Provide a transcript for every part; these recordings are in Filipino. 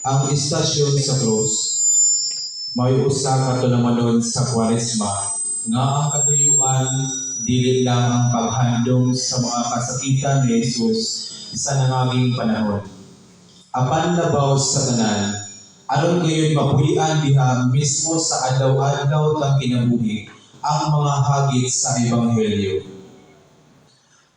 Ang istasyon sa krus, may usa ka tulamanon sa Kwaresma nga ang katuyuan dili lang ang paghandom sa mga kasakitan ni Jesus sa nangaging panahon. Apan labaw sa tanan, aron gayon mapuy-an diha mismo sa adlaw-adlaw kang kinabuhi ang mga hagit sa Ebanghelyo.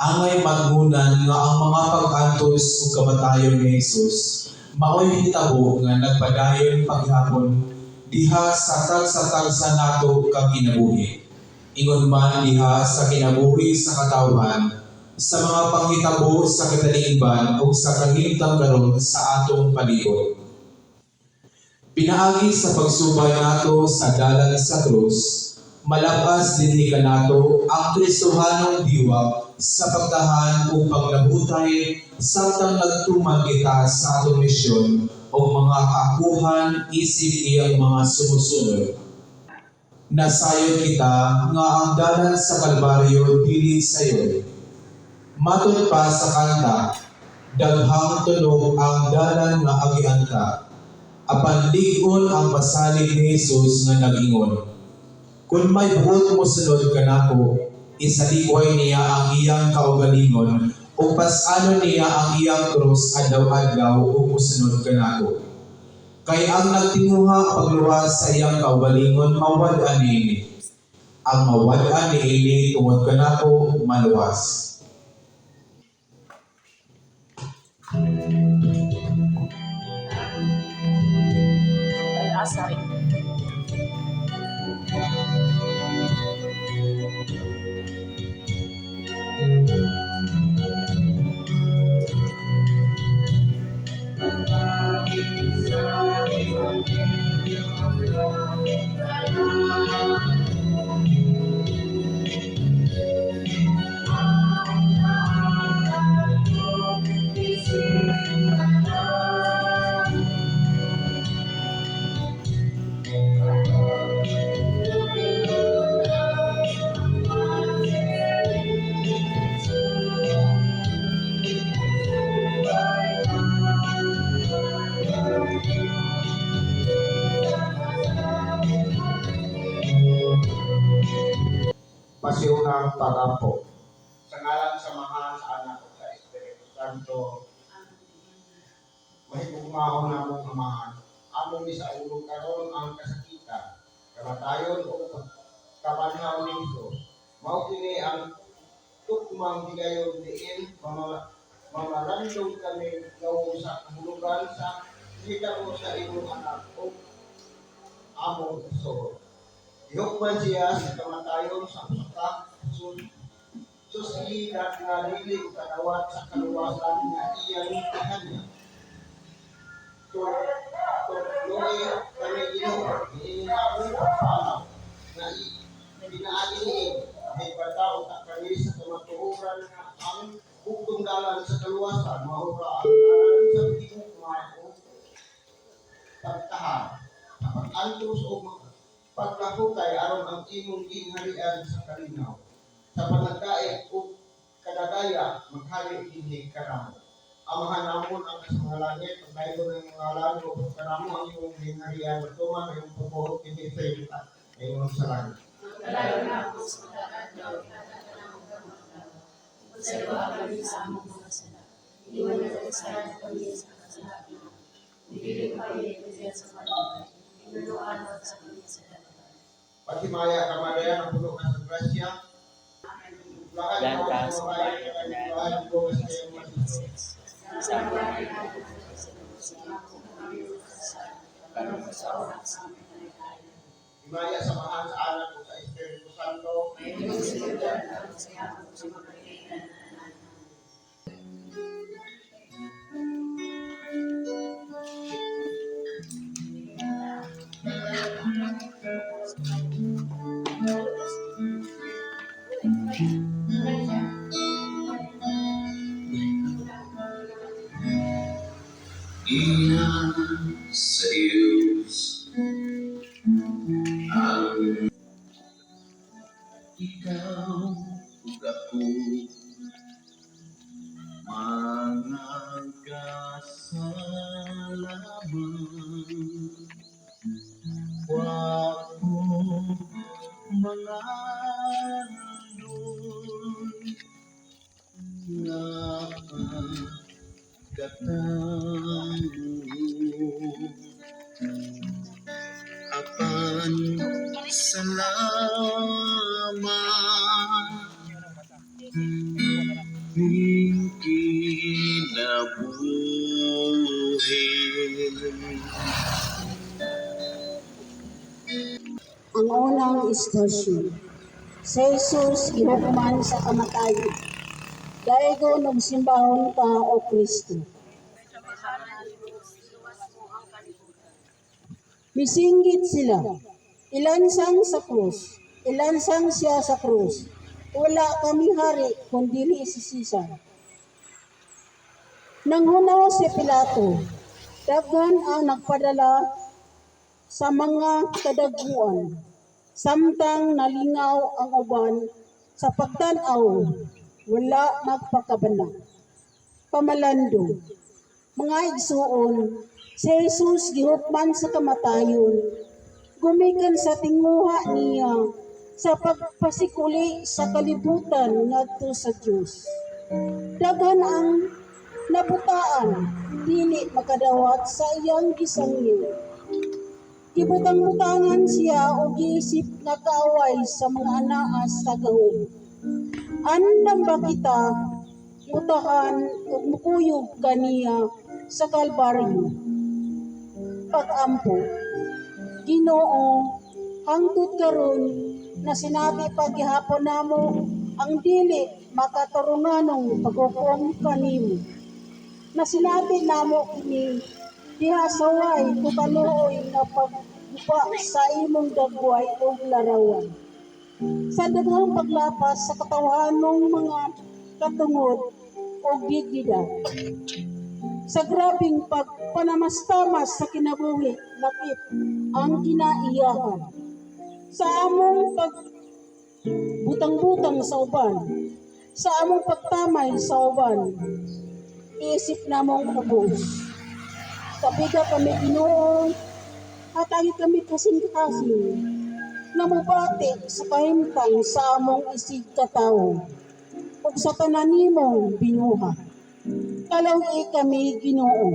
Angay matngunan nga ang mga pag-antos ug kamatayon ni Jesus mao'y hitabo nga nagpadayon paghapon diha sa tagsa-tagsa nato kang kinabuhi. Ingon man diha sa kinabuhi sa katawhan, sa mga panghitabo sa katalingban ug sa kahimtang karon sa atong palibot. Pinaagi sa pagsubay nato sa dalan sa krus, malabas dinhi kanato ang Kristohanong diwa sa pagdahan o paglabutay samtang nagtuman kita sa atong misyon o mga kaakuhan isip iyang mga sumusunod. Nasayon kita nga ang dalan sa Kalbaryo dili sayon. Matod pa sa kanta, daghang tunog ang dalan nga agianta. Apan ligon ang pasalig ni Jesus nga nagingon. Kung may buot mo sunod kanako, isalikway niya ang iyang kaugalingon o pasano niya ang iyang krus adlaw-adlaw o musunod kanako. Kay ang nagtinguha pagluwas sa iyang kaugalingon mawad-an niini. Ang mawad-an niini tungod kanako maluwas. Asari. Pasiunang pagampo. Sa ngalan sa Mahal, sa Anak at sa Espiritu Santo, mahigugmaon namong amahan. Among sa ulo karon ang kasakitan, kamatayon o kabanhaw ni Jesus. Mao kini ang tukmang higayon diin mamalandong kami gawon sa kahulugan sa hitabo sa imong anak o among iso. Ihukman siya sa kamatayon sa usaka susilat nga dili kadawat sa kaluwasan nga iyang kanya. Tuloy kami Ginoo, iinabot ang panaw na pinaagi niya ay bataw at kami sa kamatuoran nga ang bugtong dalan sa kaluwasan mahura ang dalan sa tigugma o pagtahan sa pag-antos o paglahukay aron ang imong gingharian sa kalinaw. Sa panagdaig o kadagaya, maghali dinhi kanamo. Amahan namon ang sa langit, ang dayon ng mga lalo, kanamo ang imong gingharian, matuman ang imong pagbuhot dinhi sa iyong ngayon sa langit. Kalayo na ako sa pag-adlaw, katanang gamagaw. Sa iwa kami sa among mga sala. Iwan na sa kami sa kasalanan. Hindi pa iligaya sa palibay. Inunuan at sa kami sa dalaman. Patimaya kamadayan ang puno ka sa grasya. Lahat ng mga babae na nagbahan ko sa iyong masisip. Sa mga kailangan sa kami sa oras sa amin. Himaya sa Mahal, sa Anak at sa Espiritu Santo. Iyan sa Diyos ang ikaw ug ako mga kasalanan Wag mo mga nandun na pagkatang apan salamat ning kinabuhi. Ang unang istasyon. Si Jesus gihukman sa kamatayon. Daigo nagsimbahon ka o Kristo. Misinggit sila. Ilansang sa krus. Ilansang siya sa krus. Wala kami hari kundi si Sisar. Nanghunaw si Pilato. Daghan ang nagpadala sa mga kadaguan. Samtang nalingaw ang uban sa pagtanaw, wala magpakabana. Pamalando. Mga igsuon, si Jesus gihukman sa kamatayon. Gumikan sa tinguha niya sa pagpasikuli sa kalibutan ngadto sa Dios. Daghan ang nabutaan, dili makadawat sa iyang gisangyo. Gibutang-butangan siya o giisip nga kaaway sa mga anaas sa gahom. Andam ba kita utahan o mukuyog kaniya sa Kalbaryo? Pag-ampo, Ginoo, hangtod karon na sinabi paghihapon namo ang dili makatarunganong paghukom kanimo. Na sinabi namo kini diha saway kukaluoy na pagbuka sa imong dagway o larawan. Sa daghang paglapas sa katawanong mga katungod o gigida. Sa grabing pagpanamastamas sa kinabuhi, lakip ang kinaiyahan. Sa among pagbutang-butang sa uban, sa among pagtamay sa uban, iisip namong ubos. Kapiga kami Ginoo, hatagi kami kasing-kasing, namubati sa kahimtang sa among isig katawo, ug sa tanan nimong binuha. Kalawi kami Ginoo.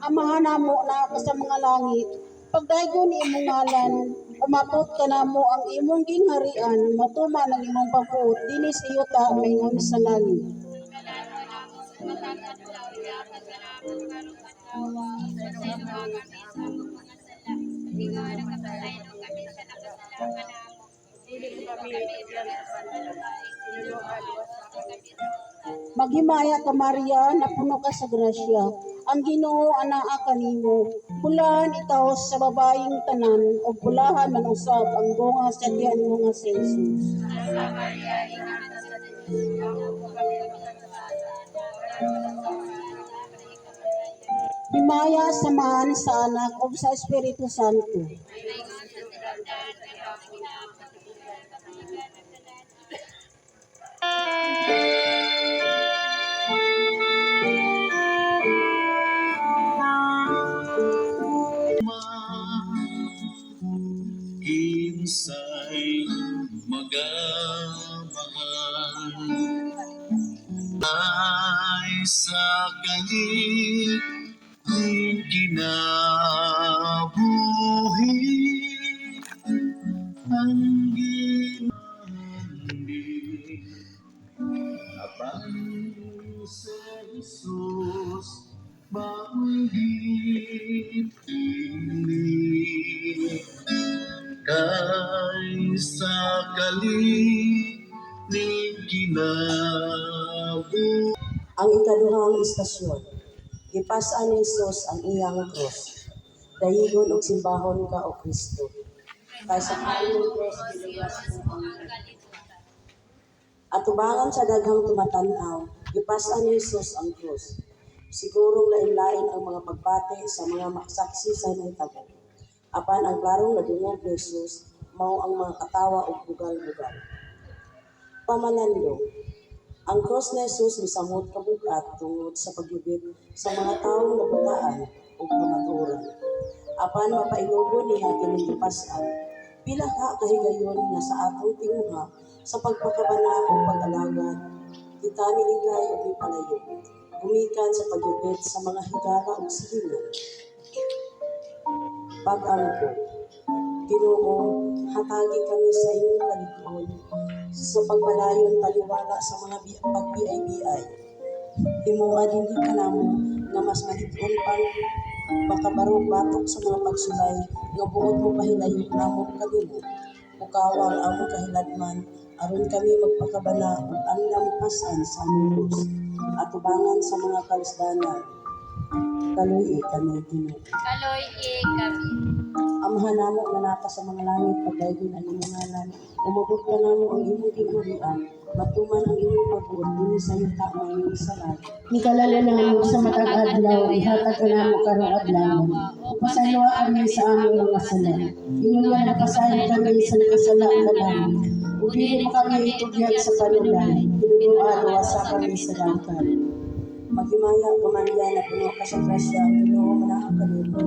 Amahan namo na sa mga langit, pagdaygon imong ngalan, umabot ka namo ang imong gingharian, matuman ang imong pagbuot dinhi sa yuta maingon sa langit. Maghimaya ka Maria, na puno ka sa grasya. Ang Ginoo anaa kanimo. Pulahan ikaw sa babaeng tanan ug pulahan man usab ang bunga sa tiyan mo nga si Jesus. Himaya samahan sa anak ug sa Espiritu Santo. Kinsay magamahal ay sa kalit ning kinabuhi ang ginamit apan sa Jesus maunggit ini kay sa kalit ning kinabuhi. Ang ikaduhang istasyon, gipas-an ni Jesus ang iyang krus. Dayigon og simbahon ka o Kristo. Kay sa kaayong krus giluwas mo ang atubangan sa daghang tumatan-aw, gipas-an ni Jesus ang krus. Sigurong lain-lain ang mga pagbati sa mga saksi sa nahitabo. Apan ang klarong nadungog ni Jesus mao ang mga katawa ug bugal-bugal. Pamalando. Ang cross ni Jesus misamot kabugat tungod sa paglibit sa mga taong nabutaan o kamaturan. Apan mapailugon niya kining gipas-an. Pila ka kahigayon nga sa atong tinguha sa pagpakabana o pag-alagad, kita miligay o mipalayo. Gumikan sa paglibit sa mga higala o silingan. Pag-angko, Ginoo, hatagi kami sa iyong kaligod sa pagbalayon taliwala sa mga pag-biay-biay. Himuha dinhi ka namo nga mas malig-on pang makabarog batok sa mga pagsulay nga buot mo pahilayo namo kanimo. Ukawang among kahiladman aron kami magpakabana ug andam pasan sa among krus at tubangan sa mga kalusdanan. Kaloy kami Ginoo. Kaloy kami. Amahan namo nga naka sa mga langit pagdaygon ang imong ngalan. Umabot ka namo ang imong gingharian. Matuman ang imong pagbuot dinhi sa yuta nga imong salat. Nikalala namo sa matag adlaw, ihatag ka namo karong adlaw. Pasaylo kami sa among mga sala. Inuwan nakasayon kami sa nakasala ka namin. Ug dili mo kami itugyan sa panulan. Tinuruan wasa kami sa dakan. Magimaya kamandiya na puno ka sa grasya, Ginoo manahan kanimo.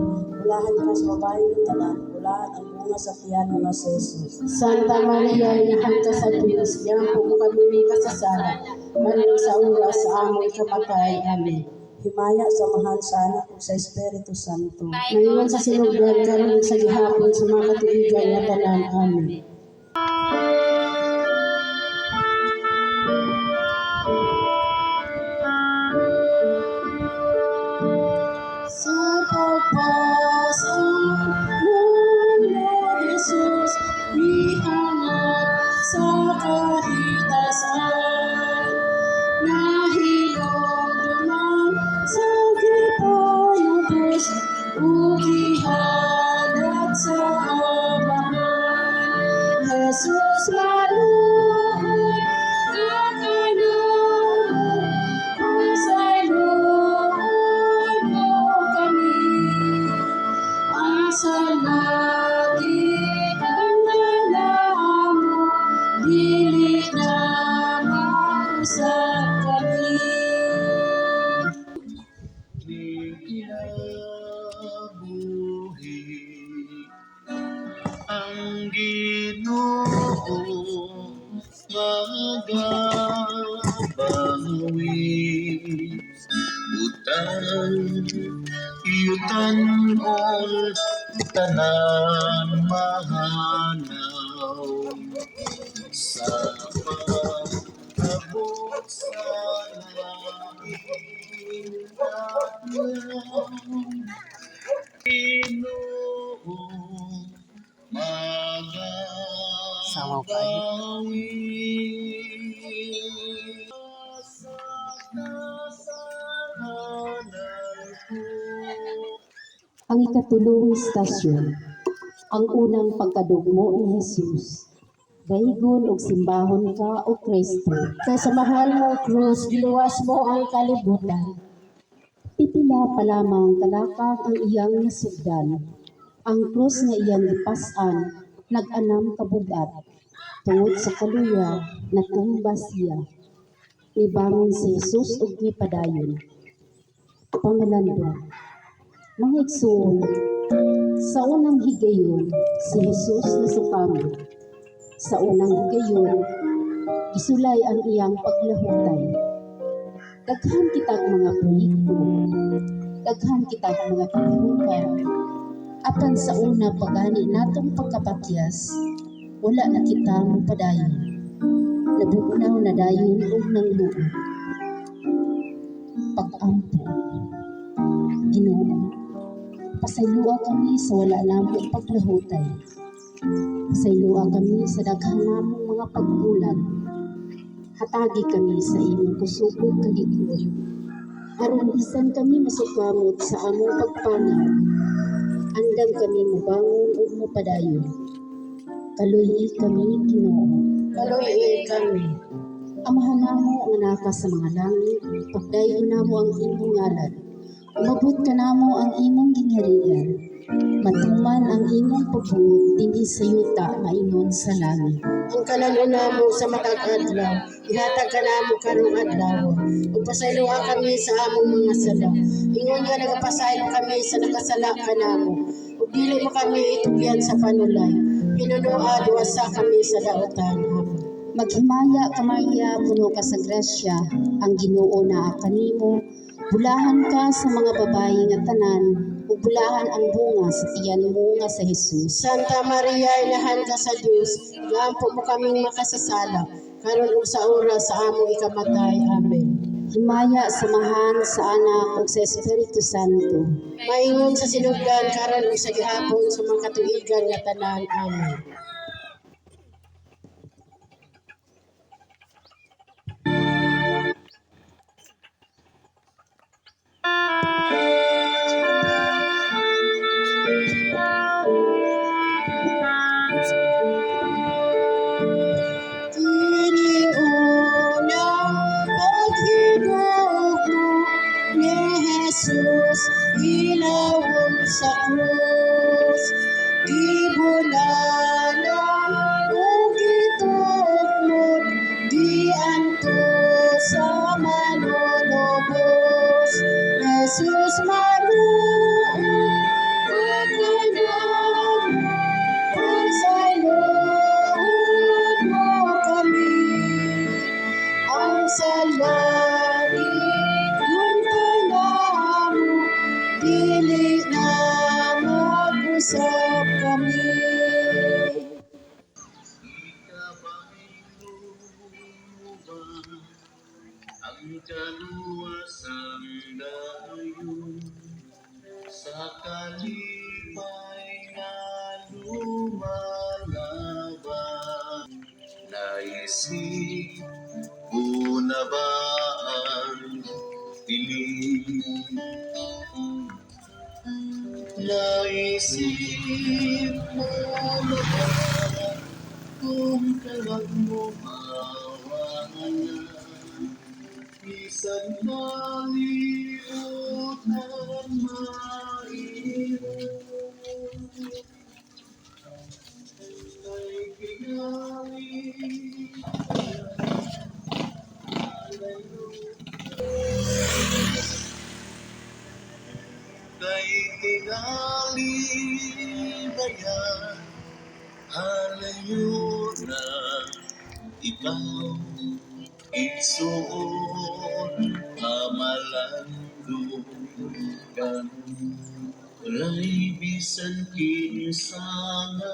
Ulahan ka sa babae ng tanan, ulahan ang bunga sa tiyan mo nga sa Jesus. Santa Maria, inahan ka sa Diyos, yampo ko kami may kasasala. Maring sa oras sa among ikamatay. Amen. Himaya sa mahal sa anak ug sa Espiritu Santo. Ngayon sa sinugdan karon sa gihapon sa mga katuigan nga tanan. Amen. Sa pagpasang Lord Jesus, iangat sa kahitasan. Nahilong duman sa kipayubos, ukihanap sa amahan. Jesus maluhod, kakanamo, pasayloon mo kami. Asa lagi ang mo, dili na mausap kami. Kinabuhi ang Ginoo magabawi yutan ol tanan mahanaw sa pagkabot sa langit Ginoo magabawi sa kasalanan ko. Ang ikatulong istasyon, ang unang pagkadugmo ni Jesus. Daygon og simbahon ka o Kristo. Kay sa mahal mong krus, giluwas mo ang kalibutan. Pipila pa lamang kalakang ang iyang nasugdan. Ang krus nga iyang gipas-an, nag-anam kabugat. Tungod sa kaluya, natumba siya. Ibangon si Jesus og gipadayon. Pangalanda, mga igsoon, sa unang higayon, si Jesus nasukamo. Sa unang higayon, isulay ang iyang paglahutay. Daghan kitag mga proyekto, daghan kitag mga kahimukan. Apan sa una pagani natong pagkapakyas, wala na kita mapadayon. Nabubunaw na dayon og nang luod. Pag-ampo, Ginoo, pasaylua kami sa wala namong paglahutay. Pasaylua kami sa daghan namong mga pagkulang. Hatagi kami sa imong kusugod kaligod. Aron bisan kami masukamot sa among pagpanaw, andam kami mubangon ug mupadayon. Kaluy kami, Ginoo. Kaluy kami. Amahan namo ang naka sa mga langit, pagdayon namo ang imong ngalan. Umabot ka namo ang imong gingharian. Matuman ang imong pagbuot dinhi sa yuta maingon sa langit. Ang kalaluna mo sa matag adlaw, ihatag ka namo karong adlaw. Ug pasayloa kami sa among mga sala. Ingon nga nagapasaylo kami sa nakasala ka namo. Ug dili mo kami itugyan sa panulay. Pinunoa duwasa kami sa daotan. Amen. Maghimaya ka Maria, puno ka sa grasya, ang Ginoo naa kanimo. Bulahan ka sa mga babayi nga tanan, ug bulahan ang bunga sa tiyan mo nga sa Hesus. Santa Maria, inahan ka sa Dios, gaampo mo kaming makasasala, karon ug sa oras sa among ikamatay. Amen. Himaya samahan sa Anak ug sa Espiritu Santo. Maingon sa sinugdan karon ug sa gihapon sa mga katuigan nga tanan. Amen. Iniunang paghigog mo ni Jesus, ilawom sa krus. Gibulanan ug gitugmod, gianto sa manunubos. Jesus maluon, pagkadam mo, pagsayloon mo kami. Ang salangit yung tanamo, dili na mag-usap kami. Ang kaluwasang dayon sa kalipay na lumalaban. Naisip ko na ba ang piling? Naisip mo na ba kung tawag mo mawawalan? Isang maliutan maiwan ay pinali. Kay tingali bayan, halayo na ikaw. Igsoon pamalandong ka, ray bisan kinsa nga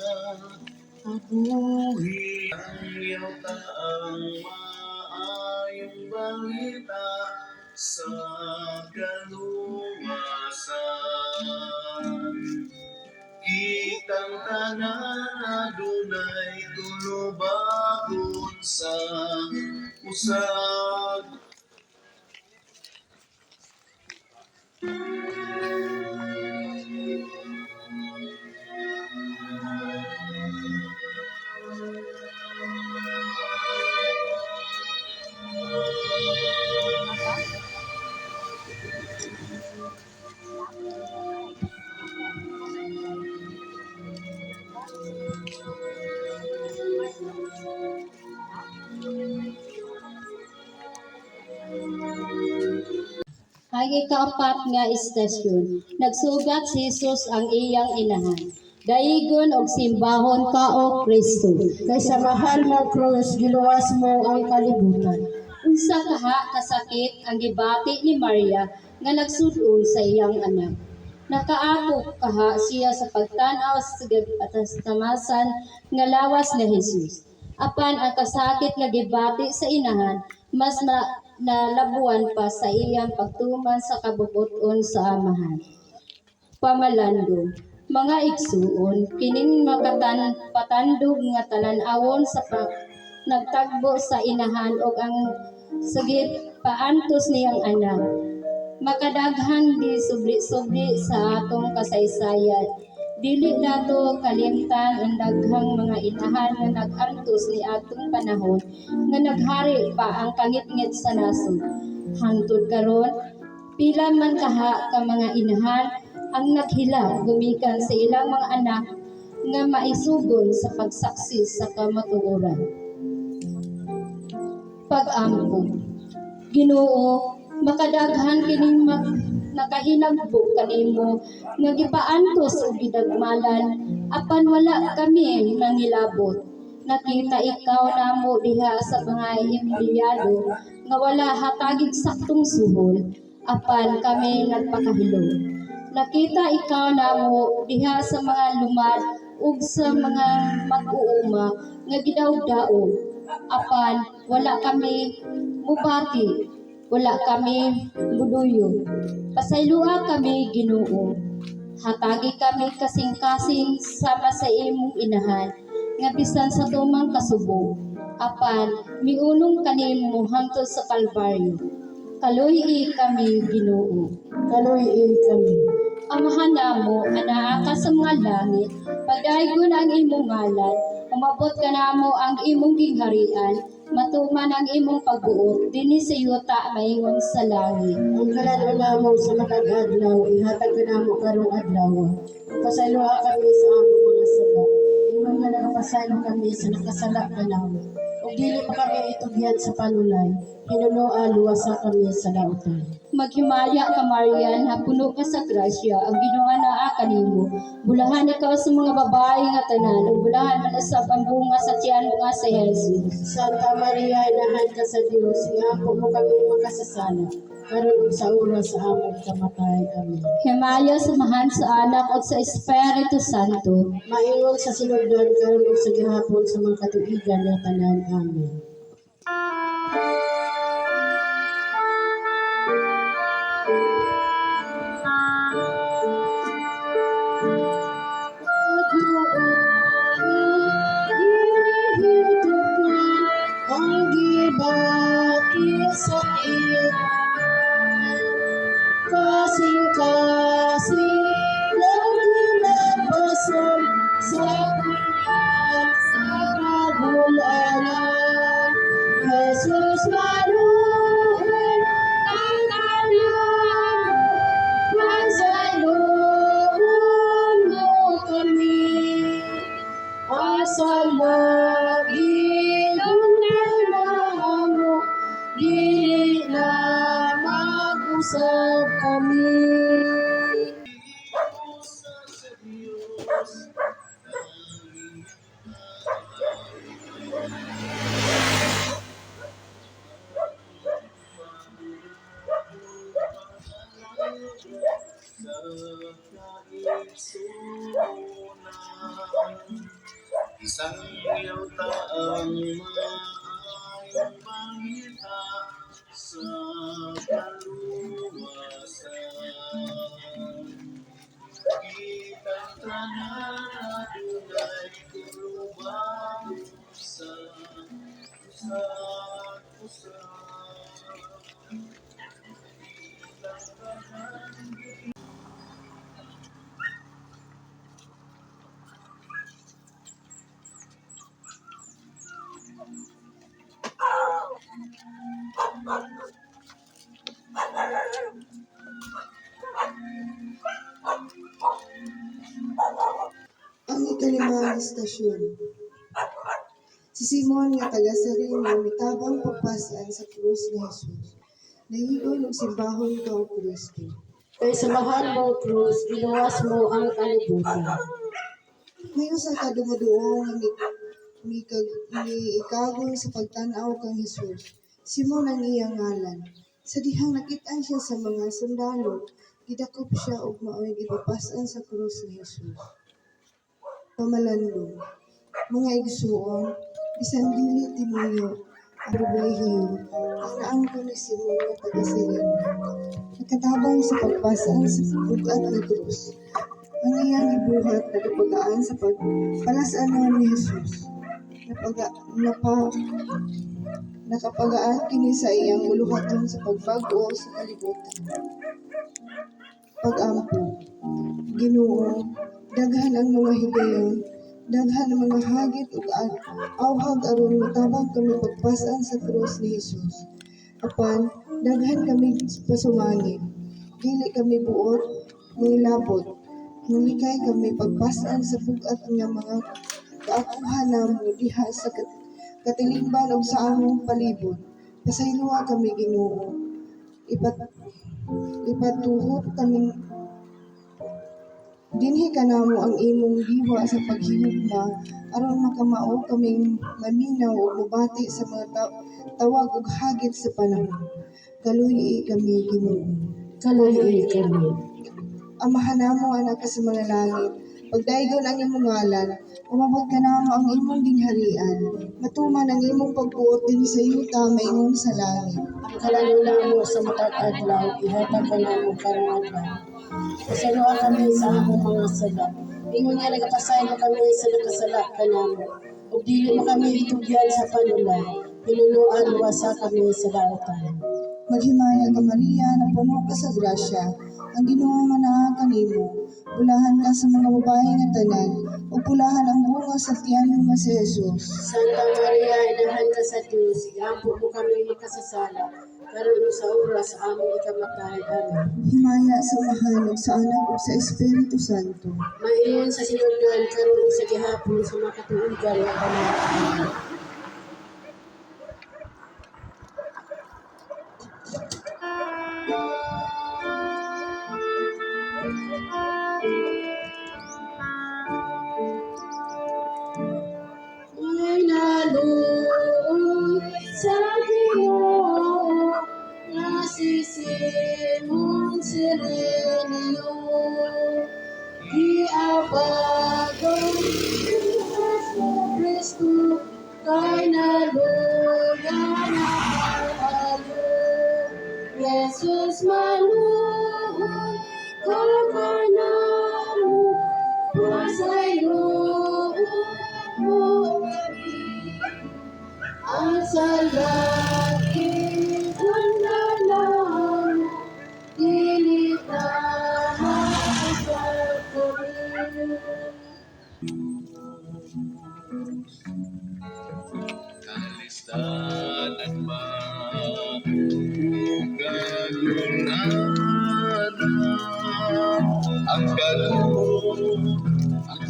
abuhi. Ayaw ka ang maayong balita sa kaluwasan. Kitang tanan adunay tulubagon sa usag. Ang ikaapat nga istasyon, nagsugat si Jesus ang iyang inahan. Daigon og simbahon ka o Kristo. Kay sa mahal mo krus, giluwas mo ang kalibutan. Unsa kaha kasakit ang gibati ni Maria nga nagsud-on sa iyang anak. Nakaakop kaha siya sa pagtanaw sa tamasan nga lawas ni Jesus. Apan ang kasakit nga gibati sa inahan mas nalabuan pa sa iyang pagtuman sa kabubuton sa amahan. Pamalando, mga igsuon, kining patandog nga talan-awon sa nagtagbo sa inahan ug ang sagit paantos niyang anak. Makadaghan di subli-subli sa atong kasaysayan. Dili nato kalimtan ang daghang mga inahan nga nag-antos ni atong panahon nga naghari pa ang kangit-ngit sa nasod. Hangtod karon Pila man kaha ka mga inahan ang naghila gumikan sa ilang mga anak nga maisugon sa pagsaksi sa kamatuoran. Pag-ampo. Ginoo, makadaghan kining nakahinagbo kanimo nga gipaantos og gidagmalan apan wala kami nangilabot. Nakita ikaw namo diha sa mga empleyado nga wala hatagig saktong suhol apan kami nagpakahilo. Nakita ikaw namo diha sa mga lumad ug sa mga mag-uuma nga gidawdaog apan wala kami mubati, wala kami buduyo. Pasaylua kami Ginoo. Hatagi kami kasing-kasing sama sa imong inahan nga bisan sa tumang kasubo apan miunong kanimo hangtod sa Kalbaryo. Kaluy-i kami Ginoo. Kaluy-i kami. Amahan namo anaa ka sa mga langit, pagdaygon ang imong ngalan, umabot ka namo ang imong gingharian, matuman ang imong pagbuot, dinhi sa yuta maingon sa langit. Ang kalalo namo sa matag adlaw, ihatag ka namo karong adlaw. Pasaluha kami sa among mga sala. Ingon nga nakapasalo kami sa nakasala ka namo. Ug dili pa kami itugyan sa panulay, hinunoa luwasa kami sa lautan. Maghimaya ka Marian, hapuno ka sa grasya, ang Ginoo naa kanimo. Bulahan ikaw sa mga babae nga tanan, ug bulahan man usab ang bunga sa tiyan mo nga si Jesus. Santa Maria, inahan ka sa Dios, iampo mo kami makasasala, karon ug sa oras sa among kamatay. Amen. Himaya samahan sa anak at sa Espiritu Santo. Maingon sa sinugdan karon ug sa gihapon sa mga katuigan nga tanan. Amen. Ang gibati sa kasing-kasing lang ginabasan sa punyag sa kabulanan. Jesus maluhon ang alam, magsaluhon mo kami. Asa magilong na namo, dili na mag-usap kami. Isang yuta ang maayong balita sa kaluwasan. Kitang tanan adunay kulubang sa usa. Ang ikalimang istasyon. Si Simon nga taga Sarino mitabang pagpasan sa krus ni Jesus. Nahigon og simbahon ka o Kristo. Kay sa mahal mo krus, giluwas mo ang kalibutan. May usa ka dumuduong nga ikagong sa pagtan-aw kang Jesus. Simon ang iyang ngalan. Sa dihang nakitaan siya sa mga sundalo, gidakop siya og maoy gipapasan sa krus ni Jesus. Pamalandong, mga igsuon, bisan dili tinuyo, ang pribilehiyo, ang naangko ni Simon nga taga Sirene. Nakatabang sa pagpasan sa bugat ni krus. Ang iyang gibuhat nagapagaan sa pagpalasanaw ni Jesus. Nakapagaan kini sa iyang buluhaton sa pagbago sa kalibutan. Pag-ampo, Ginoo, daghan ang mga higayon, daghan ang mga hagit ug awhag aron matabang kami pagpasan sa krus ni Jesus. Apan daghan kami pasumani. dili kami buot, mangilabot. Nangikay kami pagpasan sa bugat nga mga kaakuhan namo diha sa katilingban o sa among palibot. Pasayloa kami Ginoo. Ipatuhop kami dinhi kanamo ang imong diwa sa paghihugma aron makamao kaming maminaw o mubati sa mga tawag ug hagit sa panahon. Kaluyi kami Ginoo. Kaluyi kami. Amahan namo anak ka sa mga langit. Pagdaygon ang imong ngalan, umabot ka namo ang imong gingharian. Matuman ang imong pagbuot din sa yuta maingon sa langit. Ang kalalula mo sa matag adlaw, ihatag ka namo karong adlaw. Pasayloa kami sa among mga sala. Ingon nga nagapasaylo kami sa nakasala ka namo. Ug dili mo kami itugyan sa panulay. Pinuluan luwasa kami sa daotan. Maghimaya ka Maria, na puno ka sa grasya. Ang Ginoo manaa kanimo. Bulahan ka sa mga babae nga tanan, ug bulahan ang bunga sa tiyan mo si Jesus. Santa Maria, inahan ka sa Diyos, iampo mo kami makasasala, karon sa oras sa among ikamatay. Amen. Himaya sa Mahal ug sa Anak ug sa Espiritu Santo. Maiyon sa sinugdan, karon sa gihapon sa makatuigan nga panahon. Ay naluoy sa Ginoo, nasisimon sirenyo, giabagon sa Kristo, kay naluya na kayo. Jesus maluoy, kakanamo, masaylo mo ang salaki ng nalang dili tama sa pagkawin. Kalistanan ba kagunaran ang kaloob ang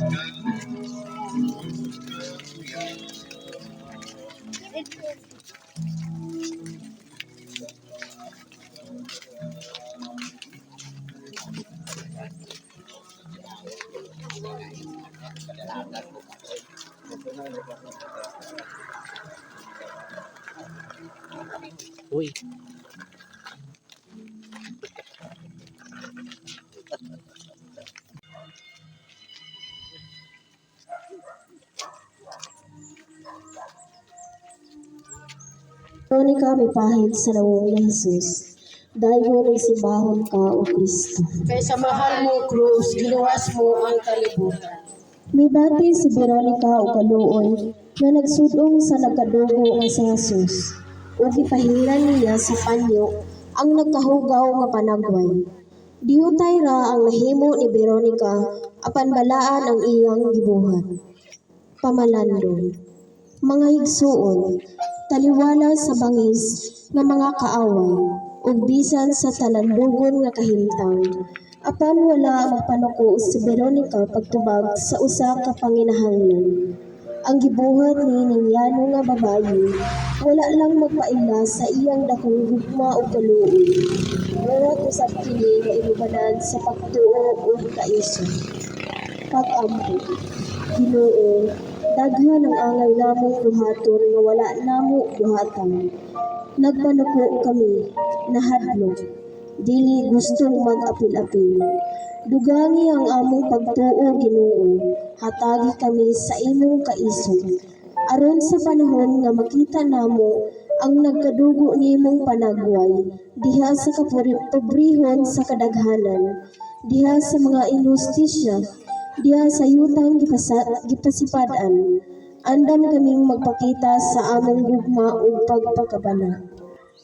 Veronica, may pahid sa lawong ni Jesus. Dahil ay simbahon ka, O Kristo. Kay sa mahal mong krus, ginuwas mo ang kalibutan. Mibati si Veronica o kaluoy na nagsudong sa nagkadugo nga si Jesus. O gipahilan niya sa panyo ang nagkahugaw nga panagway. Diutay ra ang nahimo ni Veronica apan balaan ang iyang gibuhat. Pamalandong. Mga higsuon, taliwala sa bangis nga mga kaaway ug bisan sa talandugon nga kahimtang apan wala magpanuko si Veronica pagtubag sa usa ka panginahanglan. Ang gibuhat ni nangyano nga babayi wala lang magpaila sa iyang dakong gugma ug kaluoy. Buhat usab kini nga ilubanan sa pagtuo ug kaisog. Pag-ampo, Ginoo, daghan ang angay namong buhaton nga wala namo buhatan. Nagpanuko kami, nahadlok, dili gustong mag-apil-apil. Dugangi ang among pagtuo Ginoo, hatagi kami sa imong kaisog. Aron sa panahon nga makita namo ang nagkadugo nimong panagway, diha sa kapobrehon sa kadaghanan, diha sa mga injustisya, diha sa yutang gipasipadan, andam kaming magpakita sa among gugma ug pagpakabana.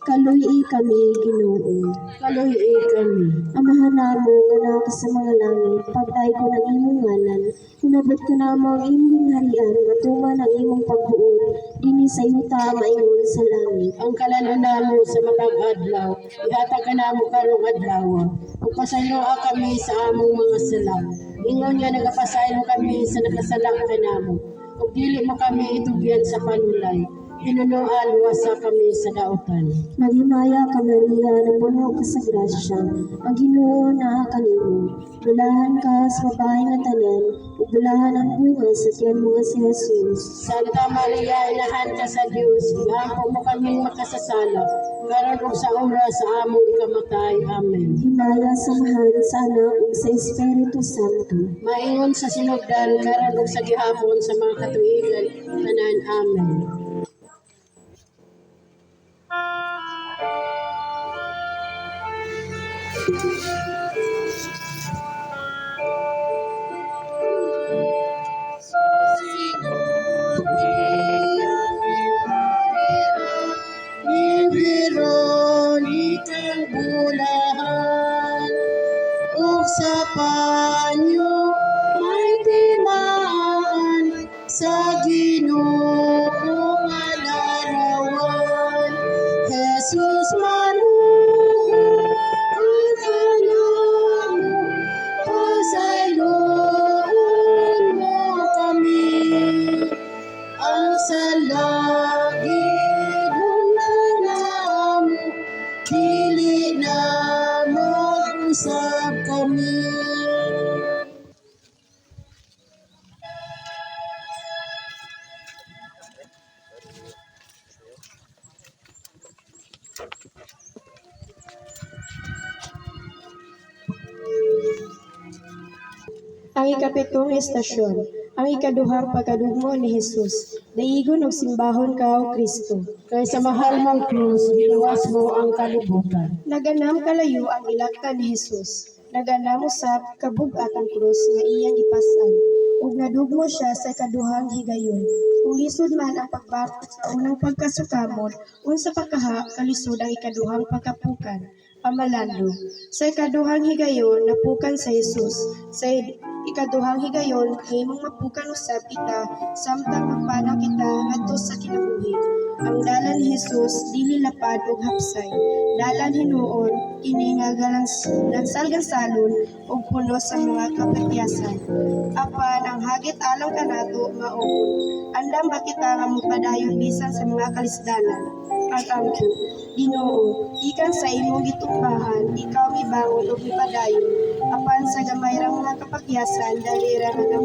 Kaluyi kami, Ginoo. Kaluyi kami. Amahan namo nga naa sa mga langit, pagdaygo ng imong ngalan, hinabot ka namo ang imong harian, matuman ang imong pagbuot, dinhi sa yuta maingon sa langit. Ang kalalo namo sa matag adlaw, ihatag ka namo karong adlaw. Upasayloa kami sa among mga sala. Ingon nga nagapasaylo kami sa nakasalak kanamo. Ug dili mo kami itugyan sa panulay. Hinunuan wasa kami sa dautan. Maghimaya ka Maria, na puno ka sa grasya, ang Ginoo naa kanimo. Bulahan ka sa babae nga tanan, ug bulahan ang bunga sa tiyan mo nga si Jesus. Santa Maria, inahan ka sa Dios, iampo mo kaming makasasala, karon ug sa oras sa among ikamatay. Amen. Himaya samahan sa Anak ug sa Espiritu Santo. Maingon sa sinugdan, karon ug sa gihapon sa mga katuigan, tanan. Amen. Veronica bulahan ug sa panyo may timaan sa Ginoo nga larawan. Jesus manuhon ang kanamo, pasayloon mo kami. Ang salagi ng tanamo, dili na mag-usap kami. Ang ikapitong estasyon, ang ikaduhang pagkadugmo ni Jesus. Daigon og simbahon ka o Kristo. Kay sa mahal mong krus, giluwas mo ang kalibutan. Naganam kalayo ang ilakta ni Jesus. Naganam usab kabug-at ang krus nga iyang ipasan. Ug nadugmo siya sa ikaduhang higayon. Kung lisod man ang pagbakot sa unang pagkasukamon, unsa pa kaha kalisod ang ikaduhang pagkapukan. Pamalando. Sa ikaduhang higayon, napukan sa Jesus. Sa ikaduhang higayon, himong mapukan usab kita, samtang magpanaw kita ngadto sa kinabuhi. Ang dalan ni Jesus dili lapad ug hapsay. Dalan hinuon kini nga gansal-gansalon ug puno sa mga kapatyasan. Apan ang hagit alang kanato maupod. Andam ba kita nga magpadayon bisan sa mga kalisdanan? Pag-angko, Ginoo, ikan sa imong gitukbahan, ikaw mibangon ug mipadayon. Apan sa gamay ra mga kapakyasan, dali ra nga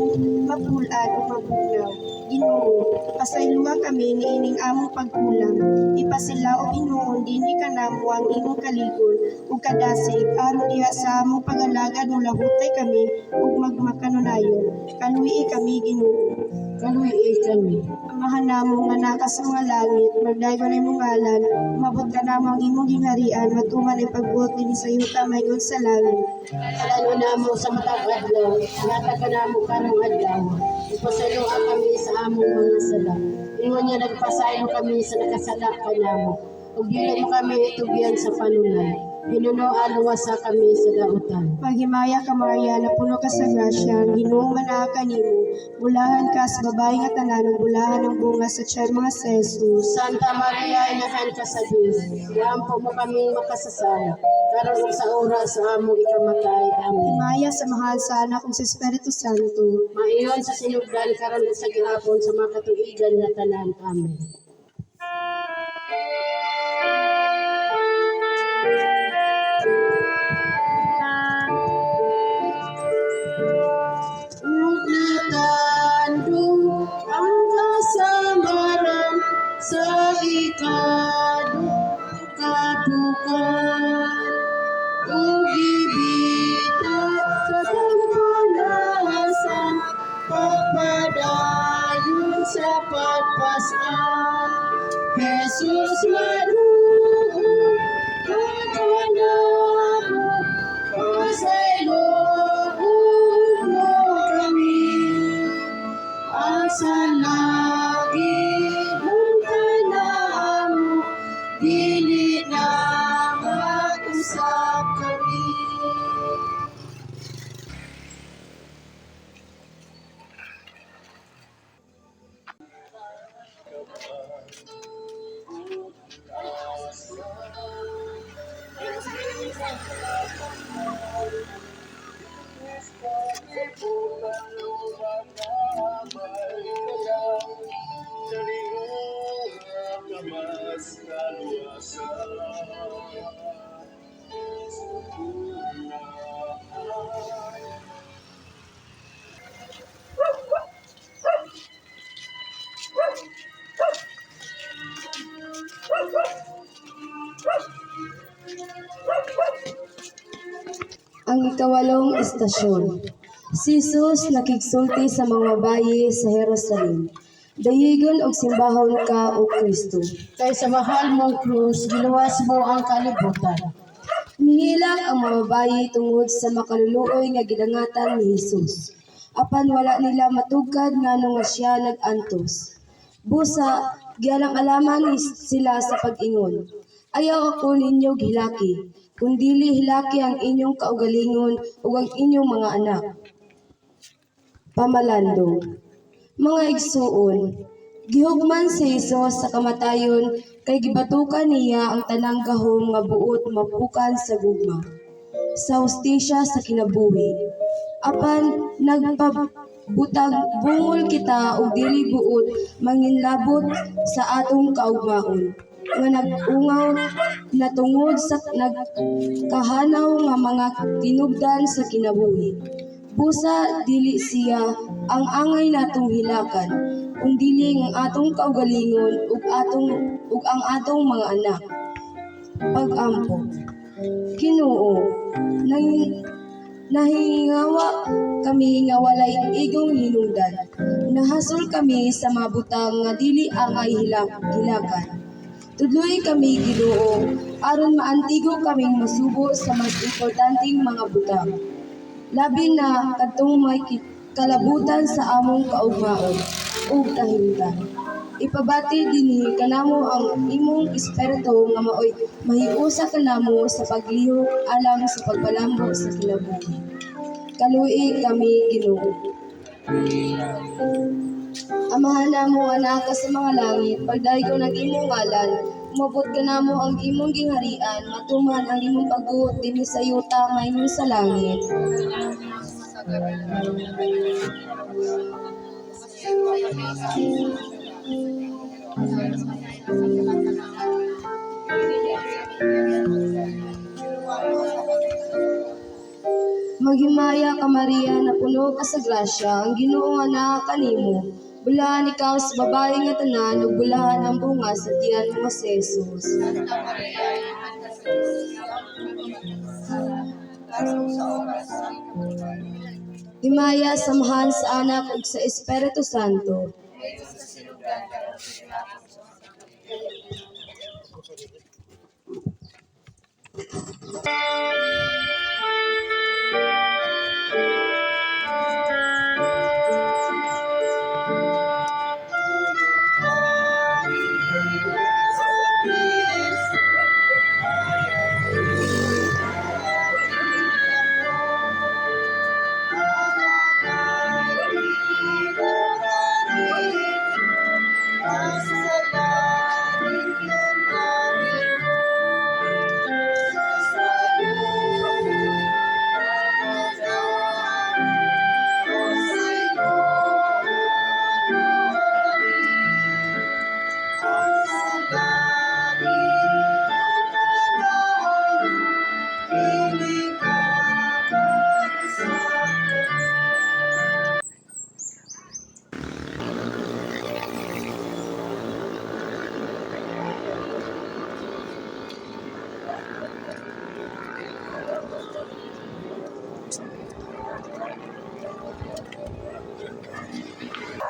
mapulan ug mabugnaw. Ginoo, pasayloa kami niining among pagkulang. Ipasilaog hinuon dinhi kanamo ang imong kaligol ug kadasig aron diha sa among pagalagad mo lahutay kami ug magmakanunayon. Kaluwi kami Ginoo. Kaluwi kami. Amahan namo nga naka sa mga langit, magdaygon ay mong ngalan, umabot ka namo ang imong gingharian, matuman ay pagbuot din sa yuta maygon sa langit. Alano namo sa matag adlaw, nata ka namo karong adlaw. Ipasayloa kami sa among mga sala. Ingon niya nagpasaylo kami sa nakasala kanamo. Ug dili mo kami itugyan sa panulay. Hinunuan wasa kami sa dautan. Paghimaya ka Maria, na puno ka sa grasya, ang Ginoong manaa kanimo, bulahan ka sa babae nga tanan, ug bulahan ang bunga sa tiyan mga sa Jesus. Santa Maria, inahan ka sa Diyos. Iampo mo kaming makasasala. Karon ug sa oras sa among ikamatay. Amen. Himaya sa mahal sa anak ug sa Espiritu Santo. Maiyon sa sinugdan karon ug sa gihapon sa mga katuigan nga tanan. Amen. Ug natandong ang kasamaran sa ikadukabukan. Ug ibita sa pangkalasan, pagpadayon sa pagpasan. Jesus manuhon ang kanamo, pasayloon mo kami. Ang salagi ng kanamo, dili na mag-usap kami. Liputan lupa damay ka lang, kaniyong kamas kaluwasan. Sa unahan, Ang ikawalong istasyon. Si Jesus nakigsulti sa mga bayi sa Jerusalem. Dayigon og simbahon ka o Kristo. Kay sa mahal mong krus, giluwas mo ang kalibutan. Nihilak ang mga bayi tungod sa makaluluoy nga gidangatan ni Jesus. Apan wala nila matugkad ngano nga siya nag-antos. Busa, gialang-alaman sila sa pag-ingon. Ayaw ako ninyo hilaki, kundili hilaki ang inyong kaugalingon ug ang inyong mga anak. Pamalandong. Mga igsuon, gihugman si Jesus sa kamatayon kay gibatukan niya ang tanang gahom nga buot mapukan sa gugma. Sa hustisya sa kinabuhi. Apan nagpabutag bungol kita og dili buot manginlabot sa atong kaugmaon nga nag-ungaw na tungod sa nagkahanaw nga mga tinubdan sa kinabuhi. Busa dili siya ang angay natong hilakan, kundi ang atong kaugalingon ug ang atong mga anak. Pag-ampo. Ginoo, nahingawa kami nga walay igong hinungdan. Nahasol kami sa mga butang nga dili angay hilakan. Tudloy kami Ginoo, aron maantigo kaming masubo sa mas importanteng mga butang. Labi na kadtong may kalabutan sa among kaugmaon ug kahimtang. Ipabati dinhi kanamo ang imong espiritu nga maoy mahiusa kanamo sa paglihok alang sa pagpalambo sa kinabuhi. Kaluoy kami Ginoo. Amahan namo anak ka sa mga langit, pagdaygon ang imong ngalan, umabot ka namo ang imong gingharian, matuman ang imong pagbuot dinhi sa yuta mayroon sa langit. Maghimaya ka Maria na puno ka sa grasya, ang Ginoo nga naa kanimo. Bulahan ikaw sa babae nga tanan ug bulahan ang bunga sa tiyan mo si Jesus. Himaya samahan sa anak ug sa Espiritu Santo.